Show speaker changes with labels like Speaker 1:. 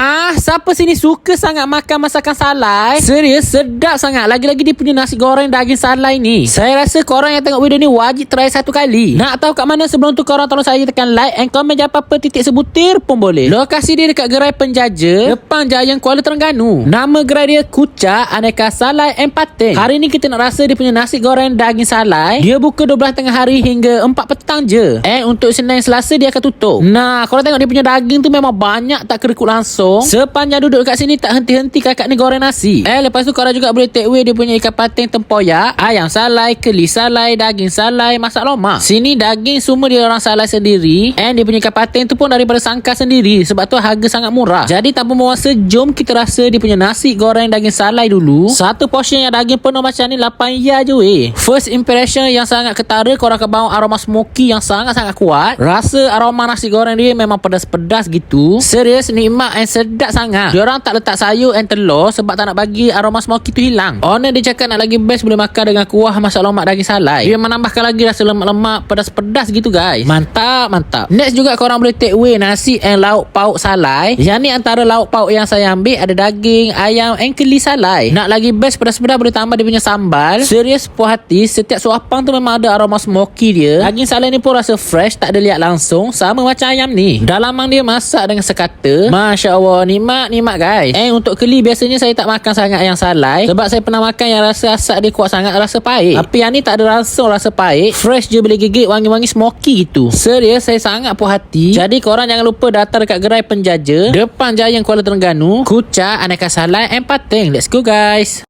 Speaker 1: Hah? Siapa sini suka sangat makan masakan salai? Serius, sedap sangat. Lagi-lagi dia punya nasi goreng daging salai ni. Saya rasa korang yang tengok video ni wajib try satu kali. Nak tahu kat mana sebelum tu korang tolong saya tekan like and komen jangan apa-apa titik sebutir pun boleh. Lokasi dia dekat Gerai Penjaja, depan Giant Kuala Terengganu. Nama gerai dia Kucha Aneka Salai and Pating. Hari ni kita nak rasa dia punya nasi goreng daging salai. Dia buka 12 tengah hari hingga 4 petang je. Untuk Senin Selasa dia akan tutup. Nah, korang tengok dia punya daging tu memang banyak tak kerekut langsung. Sepanjang duduk kat sini tak henti-henti kakak ni goreng nasi. Lepas tu korang juga boleh take away dia punya ikan pating tempoyak, ayam salai, keli salai, daging salai, masak lomak. Sini daging semua dia orang salai sendiri. Dia punya ikan pating tu pun daripada Sangkar sendiri. Sebab tu harga sangat murah. Jadi tanpa masa, jom kita rasa dia punya nasi goreng daging salai dulu. Satu portion yang daging penuh macam ni 8 ya je weh. First impression yang sangat ketara, korang akan bawa aroma smoky yang sangat-sangat kuat. Rasa aroma nasi goreng dia memang pedas-pedas gitu. Serius, nikmat and sedap sangat. Diorang tak letak sayur and telur sebab tak nak bagi aroma smoky tu hilang. Owner dia cakap nak lagi best boleh makan dengan kuah masak lomak daging salai. Dia menambahkan lagi rasa lemak-lemak pedas-pedas gitu guys. Mantap, mantap. Next juga korang boleh take away nasi and lauk pauk salai. Yang ni antara lauk pauk yang saya ambil ada daging, ayam and keli salai. Nak lagi best pedas-pedas boleh tambah dia punya sambal. Serius puas hati, setiap suapan tu memang ada aroma smoky dia. Daging salai ni pun rasa fresh, tak ada liat langsung, sama macam ayam ni. Dalamang dia masak dengan sekata. Masya Allah, nikmat guys. Untuk keli biasanya saya tak makan sangat yang salai sebab saya pernah makan yang rasa asap dia kuat sangat, rasa pahit. Tapi yang ni tak ada langsung rasa pahit, fresh je boleh gigit, wangi-wangi smoky gitu. Serius, saya sangat puas hati. Jadi korang jangan lupa datang dekat Gerai Penjaja, depan Giant Kuala Terengganu, Kucha Aneka Salai and Pating. Let's go guys.